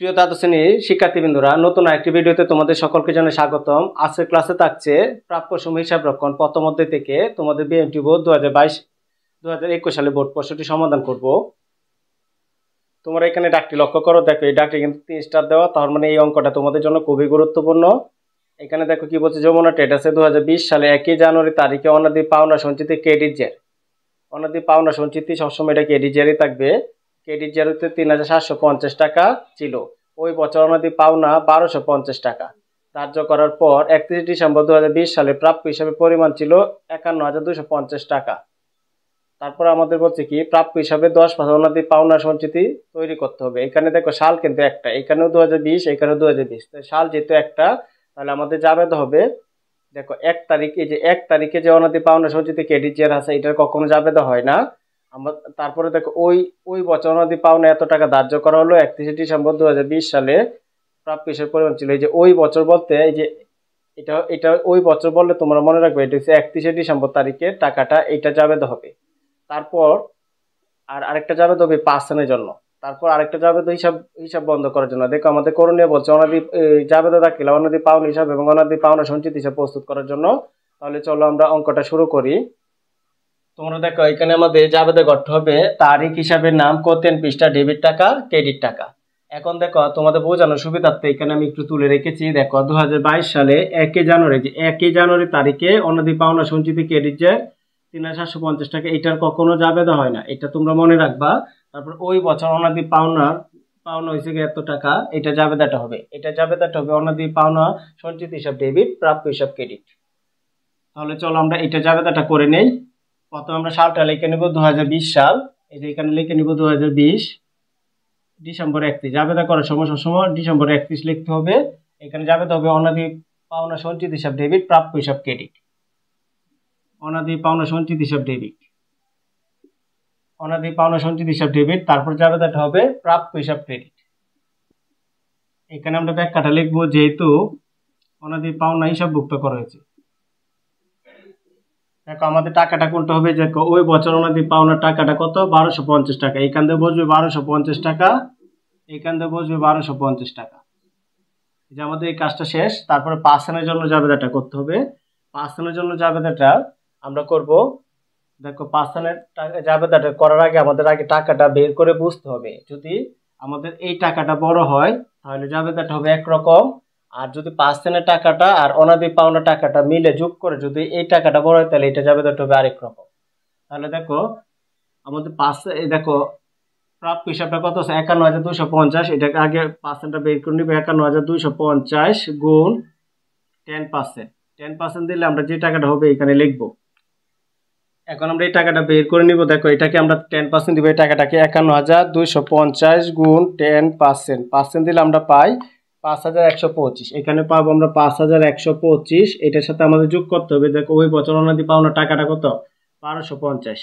প্রিয় দ্বাদশ শ্রেণীর শিক্ষার্থীবৃন্দরা, নতুন আরেকটি ভিডিওতে তোমাদের সকলকে জানাই স্বাগতম। আজকের ক্লাসে থাকছে প্রাপ্য সময় হিসাব রক্ষণ প্রথম অধ্যায় থেকে তোমাদের বিএমটি বোর্ড 2021 সালে বোর্ড প্রশ্নটি সমাধান করব। তোমরা এখানে ডাকটি লক্ষ্য করো, দেখো এই ডাকটি কিন্তু 3 স্টার দেওয়া, তার মানে এই অঙ্কটা তোমাদের জন্য খুবই গুরুত্বপূর্ণ। এখানে দেখো কি বলছে, যমুনা ট্রেডার্সে 2020 সালে 1 জানুয়ারি তারিখে অনাদি পাওনা সঞ্চিতি ক্রেডিট জের। অনাদি পাওনা সঞ্চিতি সবসময় এটা ক্রেডিট জেরই থাকবে। ক্রেডিট জেরতে 3750 টাকা ছিল। ওই বছর অনাদি পাওনা 1250 টাকা ধার্য করার পর 31 ডিসেম্বর 2020 সালে প্রাপ্য হিসাবে পরিমাণ ছিল 51250 টাকা। তারপর আমাদের বলছে কি, প্রাপ্য হিসাবে 10% অনাদি পাওনা সঞ্চিতি তৈরি করতে হবে। এখানে দেখো সাল কিন্তু একটা, এখানেও 2020, এখানেও 2020, সাল যেহেতু একটা, তাহলে আমাদের জাবেদা হবে দেখো 1 তারিখ, এই যে 1 তারিখে যে অনাদি পাওনা সঞ্চিতি ক্রেডিট জের আছে, এটার কখনো জাবেদা হয় না। তারপরে দেখো ওই বছর অনাদি পাওনা এত টাকা ধার্য করা হলো 31 ডিসেম্বর 2020 সালে প্রাপ্য হিসাবে পরিমাণ ছিল। এই যে ওই বছর বলতে, এই যে এটা ওই বছর বললে তোমরা মনে রাখবে এটা হচ্ছে 31 ডিসেম্বর তারিখে টাকাটা, এটা জাবেদা হবে। তারপর আরেকটা জাবেদা হবে 5 জন্য। তারপর আরেকটা জাবেদা হিসাব বন্ধ করার জন্য। দেখো আমাদের করণীয় বলছে অনাদি জাবেদা দাখিল, অনাদি পাওনা হিসাব এবং অনাদি পাওনা সঞ্চিত হিসাব প্রস্তুত করার জন্য। তাহলে চলো আমরা অঙ্কটা শুরু করি। তোমরা দেখো এখানে আমাদের জাবেদা করতে হবে তারিখ হিসাবে নাম, কোতেন, পৃষ্ঠা, ডেবিট টাকা, ক্রেডিট টাকা। এখন দেখো তোমাদের বোঝানোর সুবিধার্থে এখানে আমি একটু তুলে রেখেছি। দেখো 2022 সালে 1 জানুয়ারি, যে 1 জানুয়ারি তারিখে অনাদি পাওনা সঞ্চিতি ক্রেডিট যে 3750 টাকা, এটার কখনো জাবেদা হয় না, এটা তোমরা মনে রাখবা। তারপর ওই বছর অনাদি পাওনা হয়েছে এত টাকা, এটা জাবেদাটা হবে, অনাদি পাওনা সঞ্চিত হিসাব ডেবিট, প্রাপ্য হিসাব ক্রেডিট। তাহলে চলো আমরা এটা জাবেদাটা করে নেই। প্রথমে আমরা সালটা লিখে নেব 2020 সাল, এই যে এখানে লিখে নেব 2020 ডিসেম্বর 31। জাবেদা করার সময় সবসময় ডিসেম্বর 31 লিখতে হবে। এখানে জাবেদা হবে অনাদি পাওনা সঞ্চিত হিসাব ডেবিট, প্রাপ্য হিসাব ক্রেডিট। অনাদি পাওনা সঞ্চিত হিসাব ডেবিট, অনাদি পাওনা সঞ্চিত হিসাব ডেবিট, তারপর জাবেদাটা হবে প্রাপ্য হিসাব ক্রেডিট। এখানে আমরা ব্যাখ্যাটা লিখবো, যেহেতু অনাদি পাওনা হিসাবভুক্ত করা হয়েছে। দেখো আমাদের টাকাটা কোনটা হবে, দেখো ওই বছর অনাদি পাওনার টাকাটা কত, 1250 টাকা। এখান থেকে বসবে 1250 টাকা, এখান থেকে বসবে 1250 টাকা। যে আমাদের এই কাজটা শেষ। তারপরে 5 জন্য জাবেদাটা করতে হবে। 5 জন্য জাবেদাটা আমরা করব। দেখো 5 জাবেদাটা করার আগে আমাদের আগে টাকাটা বের করে বুঝতে হবে। যদি আমাদের এই টাকাটা বড় হয় তাহলে জাবেদাটা হবে একরকম, আর যদি 5 টাকাটা আর অনাদি পাওনা টাকাটা মিলে যোগ করে যদি এই টাকাটা বড় হয় তাহলে এটা জাবেদাটা হবে আরেক রকম। তাহলে দেখো আমাদের দেখো প্রাপ্য হিসাবটা কত আছে, 51250। এটাকে আগে 5% বের করে নিব। 51250 গুণ 10%। 10% দিলে আমরা যে টাকাটা হবে এখানে লিখবো। এখন আমরা এই টাকাটা বের করে নিব। দেখো এটাকে আমরা 10% দিব, এই টাকাটাকে 51250 গুণ 10%। দিলে আমরা পাই 5125। এখানে পাবো আমরা 5125। এটার সাথে আমাদের যোগ করতে হবে। দেখো ওই বছর অনাদি পাওনা টাকাটা কত, 1250।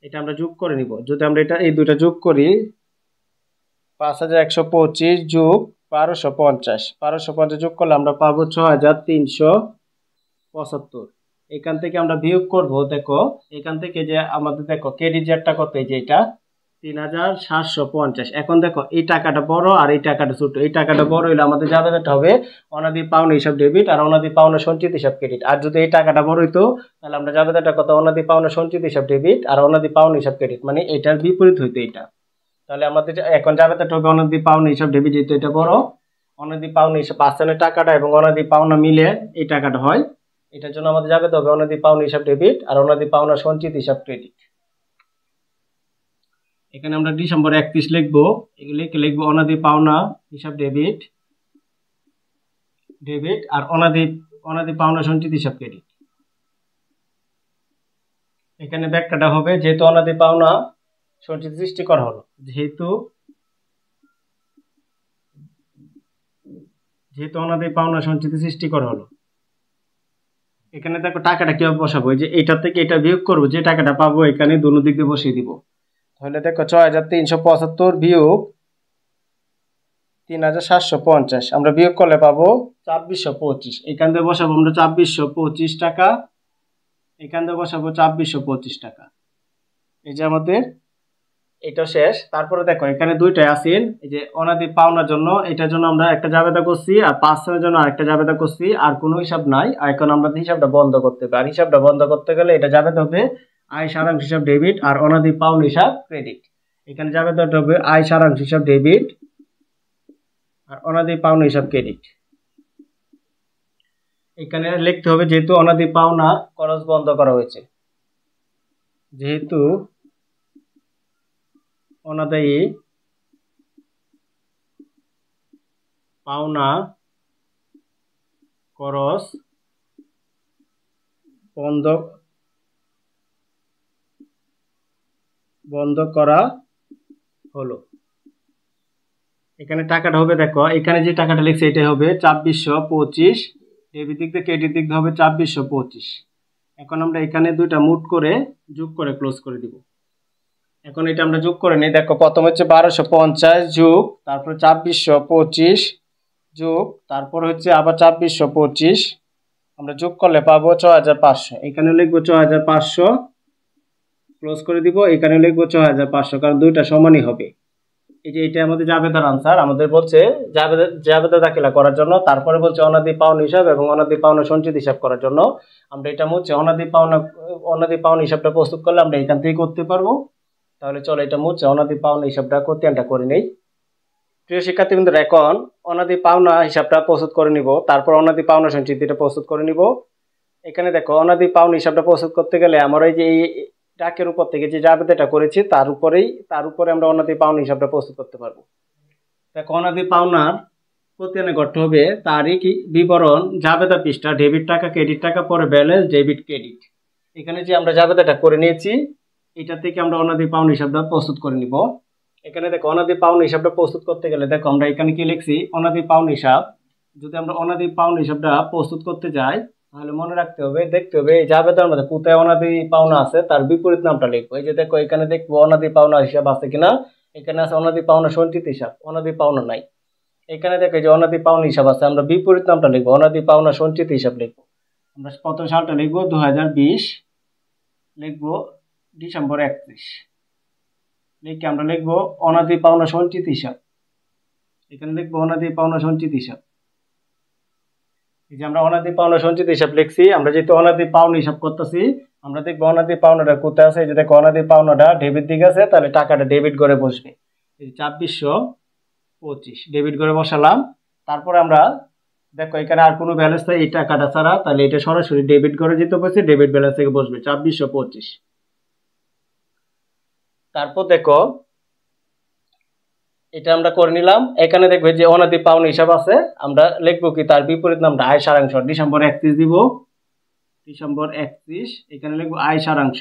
এটা আমরা যোগ করে নিব। যদি আমরা এই দুইটা যোগ করি, 5125 যোগ 1250 যোগ করলে আমরা পাবো 6375। এখান থেকে আমরা বিয়োগ করব। দেখো এখান থেকে যে আমাদের দেখো ক্রেডিট জেরটা কত, এই যে এটা 3750। এখন দেখো এই টাকাটা বড় আর এই টাকাটা ছোট। এই টাকাটা বড় হইলে আমাদের জাবেদাটা হবে অনাদি পাওনা হিসাব ডেবিট আর অনাদি পাওনা সঞ্চিত হিসাব ক্রেডিট। আর যদি এই টাকাটা বড় হইতো তাহলে আমরা জাবেদাটা কত, অনাদি পাওনা সঞ্চিত হিসাব ডেবিট আর অনাদি পাওনা হিসাব ক্রেডিট, মানে এটার বিপরীত হইতো এটা। তাহলে আমাদের এখন জাবেদাটা হবে অনাদি পাওনা হিসাব ডেবিট, যেহেতু এটা বড়। অনাদি পাওনা হিসাব 5 টাকাটা এবং অনাদি পাওনা মিলে এই টাকাটা হয়। এটার জন্য আমাদের জাবেদা হবে অনাদি পাওনা হিসাব ডেবিট আর অনাদি পাওনা সঞ্চিত হিসাব ক্রেডিট। এখানে আমরা ডিসেম্বর 31 লিখবো। এগুলি লিখবো অনাদি পাওনা হিসাব ডেবিট আর অনাদি পাওনা সঞ্চিত হিসাব ক্রেডিট। এখানে ব্যাখ্যাটা হবে, যেহেতু অনাদি পাওনা সঞ্চিত সৃষ্টি করা হলো, যেহেতু অনাদি পাওনা সঞ্চিত সৃষ্টি করা হলো। এখানে দেখো টাকাটা কিভাবে বসাবো, যে এটা থেকে এটা বিয়োগ করবো, যে টাকাটা পাবো এখানে দুনো দিক দিয়ে বসিয়ে দিব। তাহলে দেখো 6375 বিয়োগ 3750 আমরা বিয়োগ করলে পাবো 2425। এখান থেকে বসাবো আমরা 2425 টাকা, এখান থেকে বসাবো 2425 টাকা। এই যে আমাদের এটাও শেষ। তারপরে দেখো এখানে দুইটাই আসিন, এই যে অনাদি পাওনার জন্য এটার জন্য আমরা একটা জাবেদা করছি, আর 5 জন্য আরেকটা জাবেদা করছি, আর কোনো হিসাব নাই। আর এখন আমরা হিসাবটা বন্ধ করতে হবে, আর হিসাবটা বন্ধ করতে গেলে এটা জাবেদা হবে আয় সারাংশ হিসাব ডেবিট আর অনাদি পাওনা হিসাব ক্রেডিট। এখানে জাবেদাটা হবে আয় সারাংশ হিসাব ডেবিট আর অনাদি পাওনা হিসাব ক্রেডিট। এখানে লিখতে হবে যেহেতু অনাদি পাওনা খরচ বন্ধ করা হয়েছে, যেহেতু অনাদায়ী পাওনা খরচ বন্ধ করা হলো। এখানে টাকাটা হবে, দেখো এখানে যে টাকাটা লিখছে এটাই হবে 2425, ডেবিট দিক দিয়ে ক্রেডিট দিক দিয়ে হবে 2425। এখন আমরা এখানে দুইটা মুট করে যোগ করে ক্লোজ করে দিব। এখন এটা আমরা যোগ করে নিই। দেখো প্রথম হচ্ছে 1250 যোগ তারপর 2425 যোগ তারপর হচ্ছে আবার 2425, আমরা যোগ করলে পাবো 6500। এখানে লিখবো 6500, ক্লোজ করে দিব। এখানে লিখবো 6500, কারণ দুইটা সমানই হবে। এই যে এটা আমাদের জাবেদার আনসার। আমাদের বলছে জাবেদা দাখিলা করার জন্য, তারপরে বলছে অনাদি পাওনা হিসাব এবং অনাদি পাওনা সঞ্চিত হিসাব করার জন্য। আমরা এটা মুছে অনাদি পাওনা হিসাবটা প্রস্তুত করলে আমরা এখান থেকে করতে পারবো। তাহলে চলো এটা মুছে অনাদি পাওনা হিসাবটা কোতিয়ানটা করে নেই। প্রিয় শিক্ষার্থীবৃন্দরা, এখন অনাদি পাওনা হিসাবটা প্রস্তুত করে নিব, তারপর অনাদি পাওনা সঞ্চিতিটা প্রস্তুত করে নিব। এখানে দেখো অনাদি পাওনা হিসাবটা প্রস্তুত করতে গেলে আমার এই যে এই ডাকের উপর থেকে যে জাবেদাটা করেছি তার উপরে আমরা অনাদি পাওনা হিসাবটা প্রস্তুত করতে পারবো। দেখো অনাদি পাওনার কোতিয়ানে গঠন হবে তারিখ বিবরণ জাবেদা পৃষ্ঠা ডেবিট টাকা ক্রেডিট টাকা পরে ব্যালেন্স ডেবিট ক্রেডিট। এখানে যে আমরা জাবেদাটা করে নিয়েছি এটা থেকে আমরা অনাদি পাওনা হিসাবটা প্রস্তুত করে নিব। এখানে দেখো অনাদি পাওনা হিসাবটা প্রস্তুত করতে গেলে দেখো আমরা এখানে কি লিখছি অনাদি পাওনা হিসাব। যদি আমরা অনাদি পাওনা হিসাবটা প্রস্তুত করতে যাই তাহলে মনে রাখতে হবে, দেখতে হবে এই জাবেদার মধ্যে কোথায় অনাদি পাওনা আছে তার বিপরীত নামটা লিখবো। এই যে দেখো এখানে দেখবো অনাদি পাওনা হিসাব আছে কিনা, এখানে আছে অনাদি পাওনা সঞ্চিত হিসাব, অনাদি পাওনা নাই। এখানে দেখো যে অনাদি পাওনা হিসাব আছে, আমরা বিপরীত নামটা লিখবো, অনাদি পাওনা সঞ্চিত হিসাব লিখবো। আমরা প্রথম সালটা লিখবো 2020, লিখবো ডিসেম্বর 31, লিখে আমরা লিখবো অনাদি পাওনা সঞ্চিত হিসাব। এখানে লিখবো অনাদি পাওনা সঞ্চিত হিসাব। এই যে আমরা অনাদি পাওনা সঞ্চিত হিসাব লিখছি, আমরা যেহেতু অনাদি পাওনা হিসাব করতেছি আমরা দেখবো অনাদি পাওনাটা কোথায় আছে। এই যে দেখো অনাদি পাওনাটা ডেবিট দিকে আছে, তাহলে টাকাটা ডেবিট করে বসবে। এই 2425 ডেবিট করে বসালাম। তারপরে আমরা দেখো এখানে আর কোনো ব্যালেন্স নেই এই টাকাটা ছাড়া, তাহলে এটা সরাসরি ডেবিট করে যেতে বসে, ডেবিট ব্যালেন্স থেকে বসবে 2425। তারপর দেখো এটা আমরা করে নিলাম। এখানে দেখবে যে অনাদি পাওনা হিসাব আছে, আমরা লিখবো কি তার বিপরীত নামটা আয় সারাংশ, ডিসেম্বর 31 দিব, ডিসেম্বর 31। এখানে লিখবো আয় সারাংশ।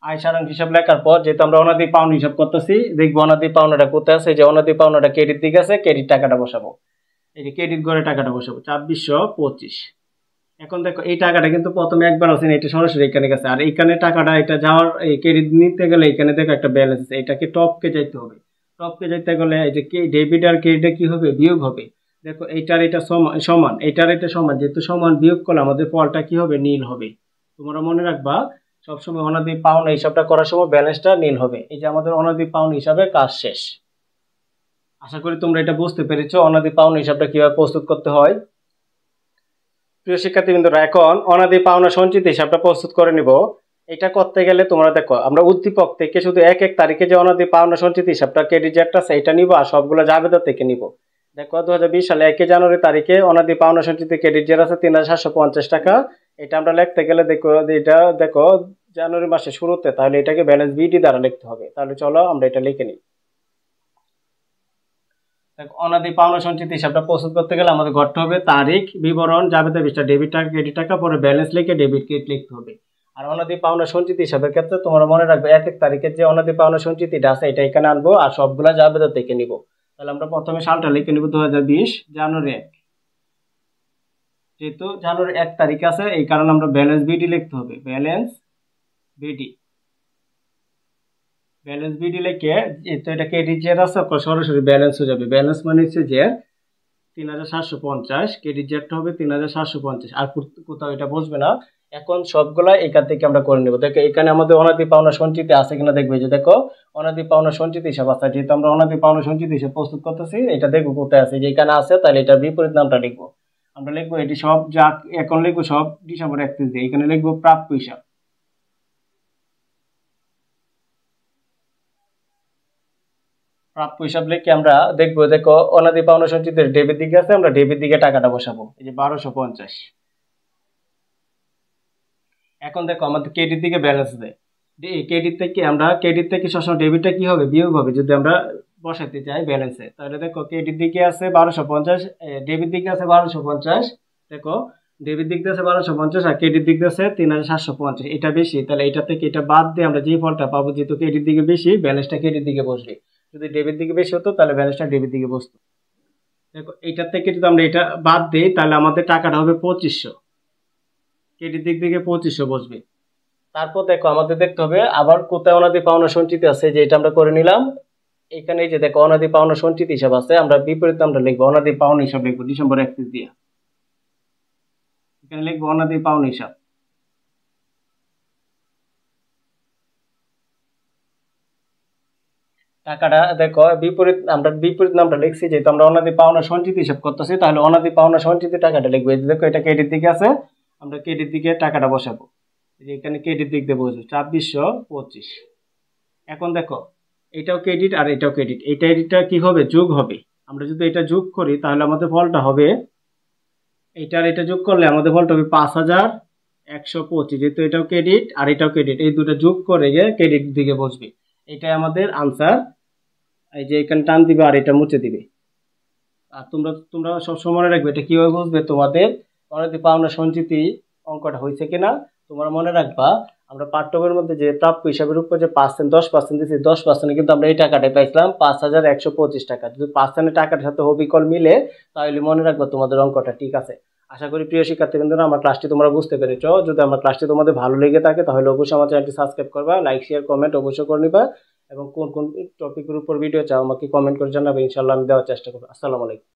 আয় সারাংশ হিসাব লেখার পর যেহেতু আমরা অনাদি পাওনা হিসাব করতেছি দেখবো অনাদি পাওনাটা কোথায় আছে। যে অনাদি পাওনাটা ক্রেডিট দিকে আছে, ক্রেডিট টাকাটা বসাবো। এই যে ক্রেডিট ঘরে টাকাটা বসাবো 2425। এখন দেখো এই টাকাটা কিন্তু প্রথমে একবার আছে, এটা সরাসরি এখানে গেছে, আর এখানে টাকাটা এটা যাওয়ার এই ক্রেডিট নিতে গেলে এখানে দেখো একটা ব্যালেন্স আছে, এটাকে টপকে যাইতে হবে। টপকে যাইতে গেলে এই যে ডেবিট আর ক্রেডিটে কি হবে, বিয়োগ হবে। দেখো এইটার এটা সমান, এইটার এটা সমান, যেহেতু সমান বিয়োগ করলে আমাদের ফলটা কি হবে, নীল হবে। তোমরা মনে রাখবা সবসময় অনাদি পাওনা হিসাবটা করার সময় ব্যালেন্সটা নীল হবে। এই যে আমাদের অনাদি পাওনা হিসাবে কাজ শেষ। আশা করি তোমরা এটা বুঝতে পেরেছো অনাদি পাওনা হিসাবটা কিভাবে প্রস্তুত করতে হয়। প্রিয় শিক্ষার্থীবৃন্দরা, এখন অনাদি পাওনা সঞ্চিত হিসাবটা প্রস্তুত করে নিব। এটা করতে গেলে তোমরা দেখো আমরা উদ্দীপক থেকে শুধু এক এক তারিখে যে অনাদি পাওনা সঞ্চিত হিসাবটা ক্রেডিট যে একটা সেইটা নিব, আর সবগুলো জাবেদা থেকে নিব। দেখো 2020 সালে 1 জানুয়ারি তারিখে অনাদি পাওনা সঞ্চিত ক্রেডিট যে আছে 3750 টাকা। এটা আমরা লিখতে গেলে দেখো এটা দেখো জানুয়ারি মাসের শুরুতে, তাহলে এটাকে ব্যালেন্স বিডি দ্বারা লিখতে হবে। তাহলে চলো আমরা এটা লিখে নিই। অনাদি পাওনা সঞ্চিত হিসাবটা প্রস্তুত করতে গেলে আমাদের গঠন হবে তারিখ বিবরণ জাবেদা পৃষ্ঠা ডেবিট টাকা ক্রেডিট টাকা পরে ব্যালেন্স লিখে ডেবিট ক্রেডিট লিখতে হবে। আর অনাদি পাওনা সঞ্চিত হিসাবের ক্ষেত্রে তোমরা মনে রাখবে এক এক তারিখের যে অনাদি পাওনা সঞ্চিতিটা আছে এটা এখানে আনবো, আর সবগুলা জাবেদা থেকে নিব। তাহলে আমরা প্রথমে সালটা লিখে নিব 2020 জানুয়ারি 1। যেহেতু জানুয়ারি 1 তারিখ আছে এই কারণে আমরা ব্যালেন্স বিডি লিখতে হবে, ব্যালেন্স বিডি। ব্যালেন্স বিডি লিখে তো এটা ক্রেডিট যে আছে সরাসরি ব্যালেন্স হয়ে যাবে। ব্যালেন্স মানে হচ্ছে যে 3750, ক্রেডিট যেটা হবে 3750, আর কোথাও এটা বসবে না। এখন সবগুলা এখান থেকে আমরা করে নেব। দেখো এখানে আমাদের অনাদি পাওনা সঞ্চিতি আছে কিনা দেখবে, যে দেখো অনাদি পাওনা সঞ্চিত হিসাব আছে। যেহেতু আমরা অনাদি পাওনা সঞ্চিত হিসাব প্রস্তুত করতেছি, এটা দেখবো কোথায় আছে। যে এখানে আছে, তাহলে এটার বিপরীত নামটা লিখবো। আমরা লিখবো এটি সব যা এখন লিখবো সব ডিসেম্বর 31 দিয়ে, এখানে লিখবো প্রাপ্য হিসাব। প্রাপ্য হিসাব লিখে আমরা দেখবো, দেখো অনাদি পাওনা সঞ্চিতের ডেবিট দিকে আছে, আমরা ডেবিট দিকে টাকাটা বসাবো, এই যে 1250। এখন দেখো আমাদের ক্রেডিট দিকে ব্যালেন্স দেয়, ক্রেডিট থেকে আমরা ক্রেডিট থেকে সবসময় ডেবিটটা কি হবে, বিয়োগ হবে যদি আমরা বসাতে চাই ব্যালেন্সে। তাহলে দেখো ক্রেডিট দিকে আছে 1250, ডেবিট দিকে আছে 1250। দেখো ডেবিট দিক দিয়ে আছে 1250 আর ক্রেডিট দিক দিয়ে আছে 3750। এটা বেশি, তাহলে এটা থেকে এটা বাদ দিয়ে আমরা যে ফলটা পাবো, যেহেতু ক্রেডিট দিকে বেশি, ব্যালেন্সটা ক্রেডিট দিকে বসবে। যদি ডেবিট দিকে বেশি হতো তাহলে ব্যালেন্সটা ডেবিট দিকে বসতো। দেখো এটার থেকে যদি আমরা এটা বাদ দিই, তাহলে আমাদের টাকাটা হবে 2500, ক্রেডিট দিক থেকে 2500 বসবে। তারপর দেখো আমাদের দেখতে হবে আবার কোথায় অনাদি পাওনা সঞ্চিত আছে, যে এটা আমরা করে নিলাম। এখানে এই যে দেখো অনাদি পাওনা সঞ্চিত হিসাব আছে, আমরা বিপরীত আমরা লিখবো অনাদি পাওনা হিসাব লিখবো ডিসেম্বর 31 দিয়ে। এখানে লিখবো অনাদি পাওনা হিসাব। টাকাটা দেখো বিপরীত নামটা লিখছি, যেহেতু আমরা অনাদি পাওনা সঞ্চিত হিসাব করতেছি, তাহলে অনাদি পাওনা সঞ্চিত টাকাটা লিখবো। এই যে দেখো এটা ক্রেডিট দিকে আছে, আমরা ক্রেডিট দিকে টাকাটা বসাবো। এই যে এখানে ক্রেডিট দিক দিয়ে বসবো 2425। এখন দেখো এটাও ক্রেডিট আর এটাও ক্রেডিট, এটা কি হবে, যোগ হবে। আমরা যদি এটা যোগ করি তাহলে আমাদের ফলটা হবে, এটা আর এটা যোগ করলে আমাদের ফলটা হবে 5125। যেহেতু এটাও ক্রেডিট আর এটাও ক্রেডিট, এই দুটো যোগ করে গিয়ে ক্রেডিট দিকে বসবে। এটাই আমাদের আনসার। এই যে এখানে টান দিবে আর এটা মুছে দিবে। আর তোমরা তোমরা সবসময় মনে রাখবে, এটা কিভাবে বুঝবে তোমাদের অনাদি পাওনা সঞ্চিতি অঙ্কটা হয়েছে কিনা। তোমরা মনে রাখবা, আমরা পাঠ্যবইয়ের মধ্যে যে প্রাপ্য হিসাবের উপর যে 10% দিচ্ছি, 10% কিন্তু আমরা এই টাকাটা পাইছিলাম 5125 টাকা। যদি 5% টাকার সাথে অবিকল মিলে, তাহলে মনে রাখবা তোমাদের অঙ্কটা ঠিক আছে। আশা করি প্রিয় শিক্ষার্থীবৃন্দরা আমার ক্লাসটি তোমরা বুঝতে পেরেছো। যদি আমার ক্লাসটি তোমাদের ভালো লেগে থাকে তাহলে অবশ্যই আমার চ্যানেলটি সাবস্ক্রাইব করবা, লাইক শেয়ার কমেন্ট অবশ্যই করে নিবা, এবং কোন কোন টপিকের উপর ভিডিও চাও আমাকে কমেন্ট করে জানাবে, ইনশাআল্লাহ আমি দেওয়ার চেষ্টা করবো। আসসালামু আলাইকুম।